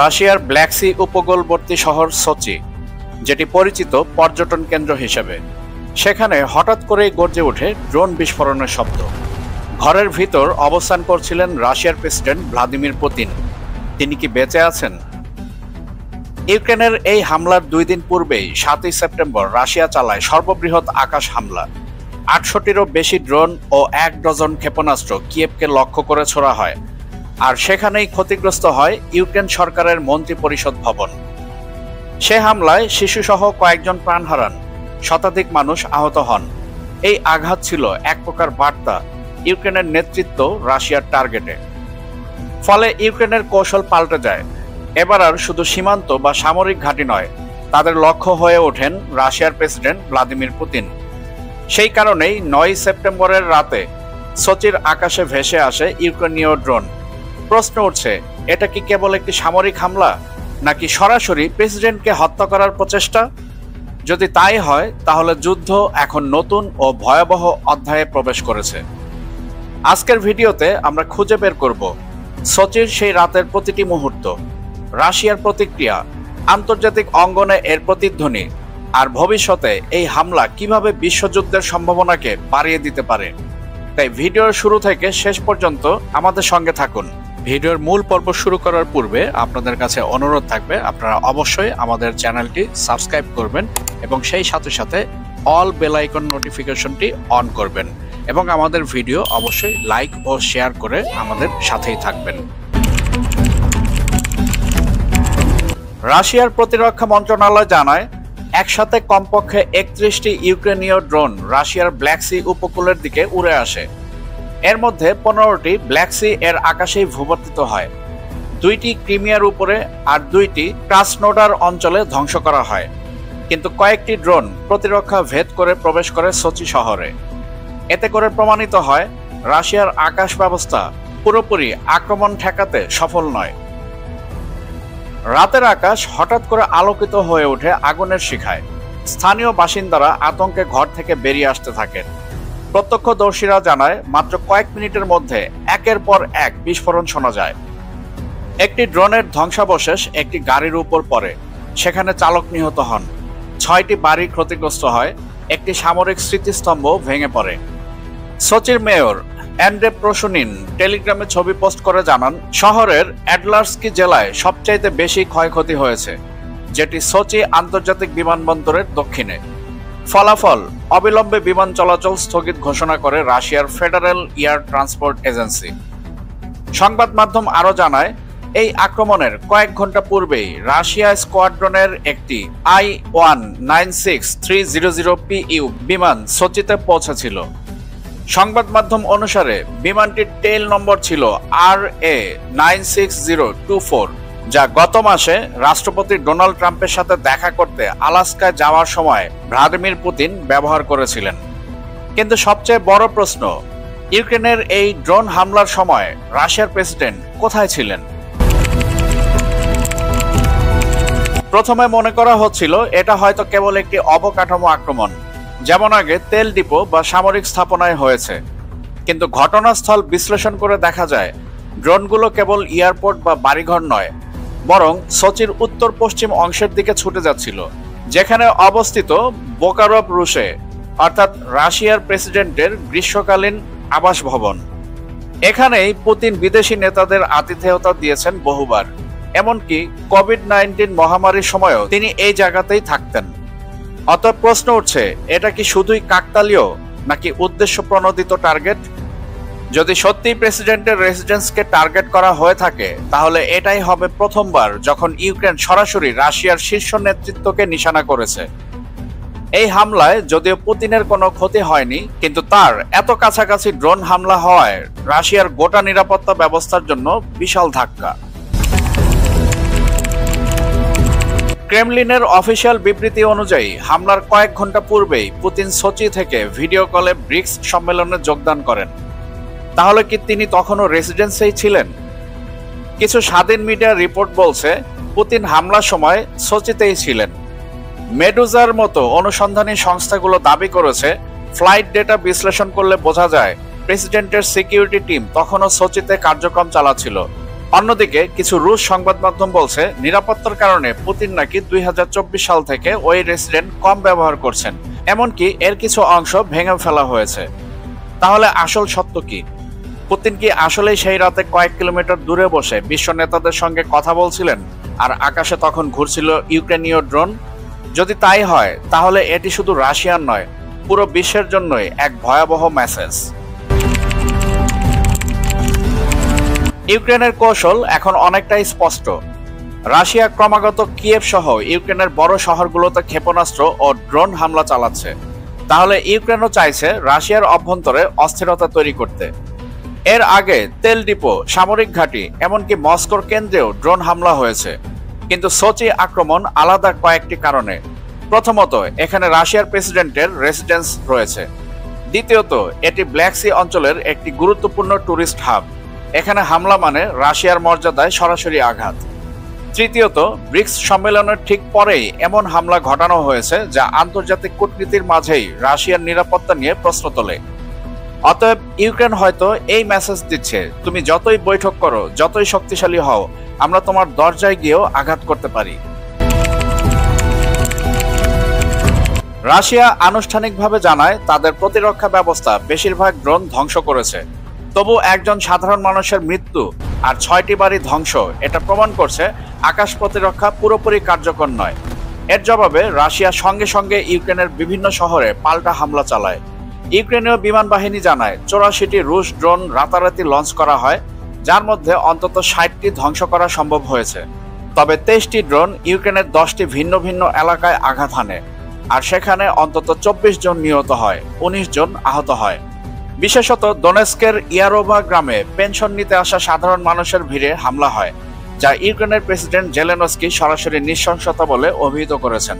রাশিয়ার black C উপকূলবর্তী শহর সোচি, যেটি পরিচিত পর্যটন কেন্দ্র হিসেবে, সেখানে হঠাৎ করেই গর্জে ওঠে ড্রোন বিস্ফোরণের শব্দ। ঘরের ভিতর অবস্থান করছিলেন রাশিয়ার প্রেসিডেন্ট ভ্লাদিমির পুতিন। তিনি কি বেঁচে আছেন? ইউক্রেনের এই হামলার 2 দিন পূর্বেই 7ই সেপ্টেম্বর রাশিয়া চালায় সর্ববৃহৎ আকাশ হামলা। 800টিরও বেশি ড্রোন ও 1 ডজন ক্ষেপণাস্ত্র কিয়েভকে লক্ষ্য করে ছোড়া হয়, আর সেখানেই ক্ষতিগ্রস্ত হয় ইউক্রেন সরকারের মন্ত্রী পরিষদ ভবন। সে হামলায় শিশুসহ কয়েকজন প্রাণ হারান, শতাধিক মানুষ আহত হন। এই আঘাত ছিল এক প্রকার বার্তা ইউক্রেনের নেতৃত্ব রাশিয়ার টার্গেটে। ফলে ইউক্রেনের কৌশল পাল্টে যায়। এবার আর শুধু সীমান্ত বা সামরিক ঘাঁটি নয়, তাদের লক্ষ্য হয়ে ওঠেন রাশিয়ার প্রেসিডেন্ট ভ্লাদিমির পুতিন। সেই কারণেই 9 সেপ্টেম্বরের রাতে সোচির আকাশে ভেসে আসে ইউক্রেনীয় ড্রোন। প্রশ্ন উঠছে, এটা কি কেবল একটি সামরিক হামলা, নাকি সরাসরি প্রেসিডেন্টকে হত্যা করার প্রচেষ্টা? যদি তাই হয়, তাহলে যুদ্ধ এখন নতুন ও ভয়াবহ অধ্যায়ে প্রবেশ করেছে। আজকের ভিডিওতে আমরা খুঁজে বের করব সোচির সেই রাতের প্রতিটি মুহূর্ত, রাশিয়ার প্রতিক্রিয়া, আন্তর্জাতিক অঙ্গনে এর প্রতিধ্বনি, আর ভবিষ্যতে এই হামলা কিভাবে বিশ্বযুদ্ধের সম্ভাবনাকে বাড়িয়ে দিতে পারে। তাই ভিডিওর শুরু থেকে শেষ পর্যন্ত আমাদের সঙ্গে থাকুন। ভিডিওর মূল পর্ব শুরু করার পূর্বে আপনাদের কাছে অনুরোধ থাকবে, আপনারা অবশ্যই আমাদের চ্যানেলটি সাবস্ক্রাইব করবেন এবং সেই সাথে সাথে অল বেল আইকন নোটিফিকেশনটি অন করবেন এবং আমাদের ভিডিও অবশ্যই লাইক ও শেয়ার করে আমাদের সাথেই থাকবেন। রাশিয়ার প্রতিরক্ষা মন্ত্রণালয় জানায়, একসাথে কমপক্ষে 31টি ইউক্রেনীয় ড্রোন রাশিয়ার ব্ল্যাক সি উপকূলের দিকে উড়ে আসে। এর মধ্যে 15টি ব্ল্যাক সি এর আকাশেই ভূপাতিত হয়। 2টি ক্রিমিয়ার উপরে আর 2টি ক্রাসনোডার অঞ্চলে ধ্বংস করা হয়। কিন্তু কয়েকটি ড্রোন প্রতিরক্ষা ভেদ করে প্রবেশ করে সোচি শহরে। এতে করে প্রমাণিত হয় রাশিয়ার আকাশ ব্যবস্থা পুরোপুরি আক্রমণ ঠেকাতে সফল নয়। রাতের আকাশ হঠাৎ করে আলোকিত হয়ে ওঠে আগুনের শিখায়। স্থানীয় বাসিন্দারা আতঙ্কে ঘর থেকে বেরিয়ে আসতে থাকেন। প্রত্যক্ষদর্শীরা জানায়, মাত্র কয়েক মিনিটের মধ্যে একের পর এক বিস্ফোরণ শোনা যায়। একটি ড্রোনের ধ্বংসাবশেষ একটি গাড়ির উপর পড়ে, সেখানে চালক নিহত হন। 6টি বাড়ি ক্ষতিগ্রস্ত হয়, একটি সামরিক স্মৃতিস্তম্ভ ভেঙে পড়ে। সোচির মেয়র অ্যান্ড্রে প্রসুনিন টেলিগ্রামে ছবি পোস্ট করে জানান, শহরের অ্যাডলার্স্কি জেলায় সবচাইতে বেশি ক্ষয়ক্ষতি হয়েছে, যেটি সোচি আন্তর্জাতিক বিমানবন্দরের দক্ষিণে। ফলাফল, অবিলম্বে বিমান চলাচল স্থগিত ঘোষণা করে রাশিয়ার ফেডারেল এয়ার ট্রান্সপোর্ট এজেন্সি। সংবাদ মাধ্যম আরও জানায়, এই আক্রমণের কয়েক ঘন্টা পূর্বেই রাশিয়া স্কোয়াড্রনের একটি I-196-300PU বিমান সোচিতে পৌঁছেছিল। সংবাদ মাধ্যম অনুসারে বিমানটির টেইল নম্বর ছিল RA-96024, যা গত মাসে রাষ্ট্রপতি ডোনাল্ড ট্রাম্পের সাথে দেখা করতে আলাস্কায় যাওয়ার সময় ভ্লাদিমির পুতিন ব্যবহার করেছিলেন। কিন্তু সবচেয়ে বড় প্রশ্ন, ইউক্রেনের এই ড্রোন হামলার সময় রাশিয়ার প্রেসিডেন্ট কোথায় ছিলেন? প্রথমে মনে করা হচ্ছিল এটা হয়তো কেবল একটি অবকাঠামো আক্রমণ, যেমন আগে তেল ডিপো বা সামরিক স্থাপনায় হয়েছে। কিন্তু ঘটনাস্থল বিশ্লেষণ করে দেখা যায়, ড্রোনগুলো কেবল এয়ারপোর্ট বা বাড়িঘর নয়, বরং সোচির উত্তর পশ্চিম অংশের দিকে ছুটে যাচ্ছিল, যেখানে অবস্থিত বোকারভ রুশে, অর্থাৎ রাশিয়ার প্রেসিডেন্টের গ্রীষ্মকালীন আবাসভবন। এখানেই পুতিন বিদেশি নেতাদের আতিথেয়তা দিয়েছেন বহুবার। এমনকি কোভিড-19 মহামারীর সময়ও তিনি এই জায়গাতেই থাকতেন। অতএব প্রশ্ন উঠছে, এটা কি শুধুই কাকতালীয় নাকি উদ্দেশ্য প্রণোদিত টার্গেট? যদি সত্যিই প্রেসিডেন্টের রেসিডেন্সকে টার্গেট করা হয়ে থাকে, তাহলে এটাই হবে প্রথমবার যখন ইউক্রেন সরাসরি রাশিয়ার শীর্ষ নেতৃত্বকে নিশানা করেছে। এই হামলায় যদিও পুতিনের কোনো ক্ষতি হয়নি, কিন্তু তার এত কাছাকাছি ড্রোন হামলা হওয়ায় রাশিয়ার গোটা নিরাপত্তা ব্যবস্থার জন্য বিশাল ধাক্কা। ক্রেমলিনের অফিসিয়াল বিবৃতি অনুযায়ী হামলার কয়েক ঘন্টা পূর্বেই পুতিন সোচি থেকে ভিডিও কলে ব্রিক্স সম্মেলনে যোগদান করেন। তাহলে কি তিনি তখনও রেসিডেন্সেই ছিলেন? কিছু স্বাধীন মিডিয়া রিপোর্ট বলছে পুতিন হামলার সময় সোচিতেই ছিলেন। মেডুজার মতো অনুসন্ধানী সংস্থাগুলো দাবি করেছে, ফ্লাইট ডেটা বিশ্লেষণ করলে বোঝা যায় প্রেসিডেন্টের সিকিউরিটি টিম তখনও সোচিতে কার্যক্রম চালাচ্ছিল। অন্যদিকে কিছু রুশ সংবাদ মাধ্যম বলছে নিরাপত্তার কারণে পুতিন নাকি 2024 সাল থেকে ওই রেসিডেন্ট কম ব্যবহার করছেন, এমনকি এর কিছু অংশ ভেঙে ফেলা হয়েছে। তাহলে আসল সত্য কি? পুতিন কি আসলেই সেই রাতে কয়েক কিলোমিটার দূরে বসে বিশ্ব নেতাদের সঙ্গে কথা বলছিলেন আর আকাশে তখন ঘুরছিল ইউক্রেনীয় ড্রোন? যদি তাই হয় তাহলে এটি শুধু রাশিয়ার নয়, পুরো বিশ্বের জন্যই এক ভয়াবহ মেসেজ। ইউক্রেনের কৌশল এখন অনেকটাই স্পষ্ট। রাশিয়া ক্রমাগত কিয়েভ সহ ইউক্রেনের বড় শহরগুলোতে ক্ষেপণাস্ত্র ও ড্রোন হামলা চালাচ্ছে। তাহলে ইউক্রেনও চাইছে রাশিয়ার অভ্যন্তরে অস্থিরতা তৈরি করতে। এর আগে তেল ডিপো, সামরিক ঘাঁটি, এমনকি মস্কোর কেন্দ্রেও ড্রোন হামলা হয়েছে। কিন্তু সোচি আক্রমণ আলাদা কয়েকটি কারণে। প্রথমত, এখানে রাশিয়ার প্রেসিডেন্টের রেসিডেন্স রয়েছে। দ্বিতীয়ত, এটি ব্ল্যাক সি অঞ্চলের একটি গুরুত্বপূর্ণ ট্যুরিস্ট হাব। এখানে হামলা মানে রাশিয়ার মর্যাদায় সরাসরি আঘাত। তৃতীয়ত, ব্রিক্স সম্মেলনের ঠিক পরেই এমন হামলা ঘটানো হয়েছে যা আন্তর্জাতিক কূটনীতির মাঝেই রাশিয়ার নিরাপত্তা নিয়ে প্রশ্ন তোলে। অতএব ইউক্রেন হয়তো এই মেসেজ দিচ্ছে, তুমি যতই বৈঠক করো, যতই শক্তিশালী হও, আমরা তোমার দরজায় গিয়েও আঘাত করতে পারি। রাশিয়া আনুষ্ঠানিকভাবে জানায় তাদের প্রতিরক্ষা ব্যবস্থা বেশিরভাগ ড্রোন ধ্বংস করেছে। তবু একজন সাধারণ মানুষের মৃত্যু আর 6টি বাড়ি ধ্বংস এটা প্রমাণ করছে আকাশ প্রতিরক্ষা পুরোপুরি কার্যকর নয়। এর জবাবে রাশিয়া সঙ্গে সঙ্গে ইউক্রেনের বিভিন্ন শহরে পাল্টা হামলা চালায়। ইউক্রেনীয় বিমান বাহিনী জানায় 84টি রুশ ড্রোন রাতারাতি লঞ্চ করা হয়, যার মধ্যে অন্তত 60টি ধ্বংস করা সম্ভব হয়েছে। তবে 23টি ড্রোন ইউক্রেনের 10টি ভিন্ন ভিন্ন এলাকায় আঘাত হানে, আর সেখানে অন্তত 24 জন নিহত হয়, 19 জন আহত হয়। বিশেষত দোনেস্কের ইয়ারোভা গ্রামে পেনশন নিতে আসা সাধারণ মানুষের ভিড়ে হামলা হয়, যা ইউক্রেনের প্রেসিডেন্ট জেলেনস্কি সরাসরি নৃশংসতা বলে অভিহিত করেছেন।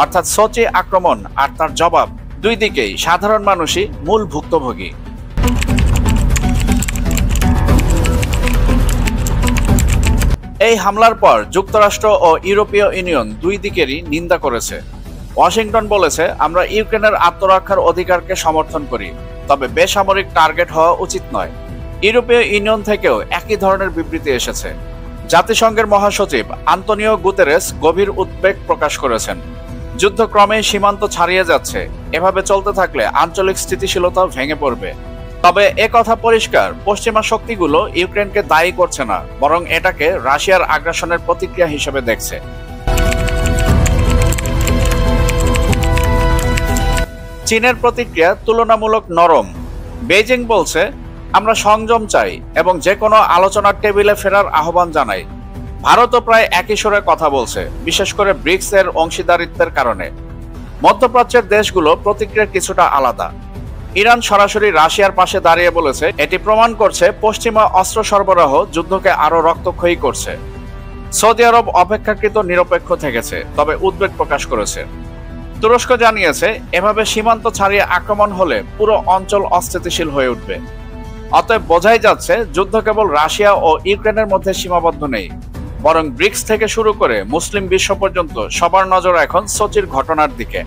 অর্থাৎ সোচি আক্রমণ আর তার জবাব, দুই দিকেই সাধারণ মানুষই মূল ভুক্তভোগী। এই হামলার পর যুক্তরাষ্ট্র ও ইউরোপীয় ইউনিয়ন দুই দিকেরই নিন্দা করেছে। ওয়াশিংটন বলেছে, আমরা ইউক্রেনের আত্মরক্ষার অধিকারকে সমর্থন করি, তবে বেসামরিক টার্গেট হওয়া উচিত নয়। ইউরোপীয় ইউনিয়ন থেকেও একই ধরনের বিবৃতি এসেছে। জাতিসংঘের মহাসচিব আন্তোনিও গুতেরেস গভীর উদ্বেগ প্রকাশ করেছেন। যুদ্ধ ক্রমেই সীমান্ত ছাড়িয়ে যাচ্ছে, এভাবে চলতে থাকলে আঞ্চলিক স্থিতিশীলতা ভেঙে পড়বে। তবে একথা পরিষ্কার, পশ্চিমা শক্তিগুলো ইউক্রেনকে দায়ী করছে না, বরং এটাকে রাশিয়ার আগ্রাসনের প্রতিক্রিয়া হিসেবে দেখছে। চীনের প্রতিক্রিয়া তুলনামূলক নরম। বেইজিং বলছে, আমরা সংযম চাই এবং যে কোনো আলোচনার টেবিলে ফেরার আহ্বান জানাই। ভারতও প্রায় একই সুরে কথা বলছে, বিশেষ করে ব্রিক্স এর অংশীদারিত্বের কারণে। মধ্যপ্রাচ্যের দেশগুলো প্রতিক্রিয়া কিছুটা আলাদা। ইরান সরাসরি রাশিয়ার পাশে দাঁড়িয়ে বলেছে, এটি প্রমাণ করছে পশ্চিমা অস্ত্র সরবরাহ যুদ্ধকে আরো রক্তক্ষয়ী করছে। সৌদি আরব অপেক্ষাকৃত নিরপেক্ষ থেকেছে, তবে উদ্বেগ প্রকাশ করেছে। তুরস্ক জানিয়েছে, এভাবে সীমান্ত ছাড়িয়ে আক্রমণ হলে পুরো অঞ্চল অস্থিতিশীল হয়ে উঠবে। অতএব বোঝাই যাচ্ছে, যুদ্ধ কেবল রাশিয়া ও ইউক্রেনের মধ্যে সীমাবদ্ধ নেই, বরং ব্রিক্স থেকে শুরু করে মুসলিম বিশ্ব পর্যন্ত সবার নজর এখন সোচির ঘটনার দিকে।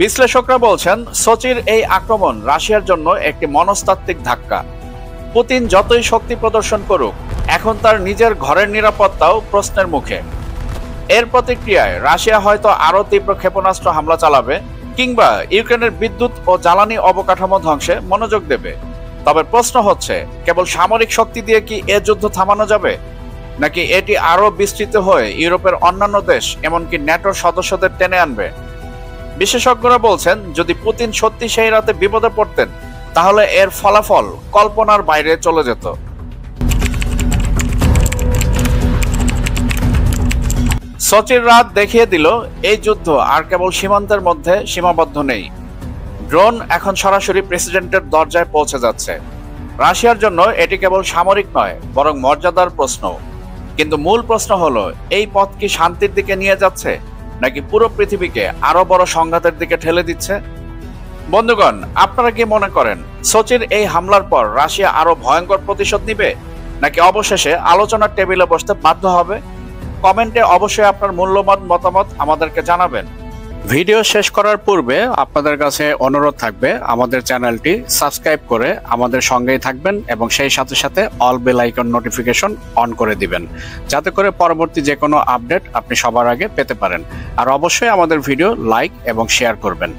বিশ্লেষকরা বলছেন, সোচির এই আক্রমণ রাশিয়ার জন্য একটি মনস্তাত্ত্বিক ধাক্কা। পুতিন যতই শক্তি প্রদর্শন করুক, এখন তার নিজের ঘরের নিরাপত্তাও প্রশ্নের মুখে। এর প্রতিক্রিয়ায় রাশিয়া হয়তো আরও তীব্র ক্ষেপণাস্ত্র হামলা চালাবে, কিংবা ইউক্রেনের বিদ্যুৎ ও জ্বালানি অবকাঠামো ধ্বংসে মনোযোগ দেবে। তবে প্রশ্ন হচ্ছে, কেবল সামরিক শক্তি দিয়ে কি এ যুদ্ধ থামানো যাবে, নাকি এটি আরও বিস্তৃত হয়ে ইউরোপের অন্যান্য দেশ, এমনকি ন্যাটোর সদস্যদের টেনে আনবে? বিশেষজ্ঞরা বলছেন, যদি পুতিন সত্যি সেই রাতে বিপদে পড়তেন, তাহলে এর ফলাফল কল্পনার বাইরে চলে যেত। সোচির রাত দেখিয়ে দিল, এই যুদ্ধ আর কেবল সীমান্তের মধ্যে সীমাবদ্ধ নেই। ড্রোন এখন সরাসরি প্রেসিডেন্টের দরজায় পৌঁছে যাচ্ছে। রাশিয়ার জন্য এটি কেবল সামরিক নয়, বরং মর্যাদার প্রশ্ন। কিন্তু মূল প্রশ্ন হলো, এই পথ কি শান্তির দিকে নিয়ে যাচ্ছে, নাকি পুরো পৃথিবীকে আরো বড় সংঘাতের দিকে ঠেলে দিচ্ছে? বন্ধুগণ, আপনারা কি মনে করেন, সোচির এই হামলার পর রাশিয়া আরো ভয়ঙ্কর প্রতিশোধ নিবে, নাকি অবশেষে আলোচনার টেবিলে বসতে বাধ্য হবে? কমেন্টে অবশ্যই আপনার মূল্যবান মতামত আমাদেরকে জানাবেন। ভিডিও শেষ করার পূর্বে আপনাদের কাছে অনুরোধ থাকবে আমাদের চ্যানেলটি সাবস্ক্রাইব করে আমাদের সঙ্গেই থাকবেন এবং সেই সাথে সাথে all bell icon notification on করে দিবেন, যাতে করে পরবর্তী যে কোনো আপডেট আপনি সবার আগে পেতে পারেন। আর অবশ্যই আমাদের ভিডিও লাইক এবং শেয়ার করবেন।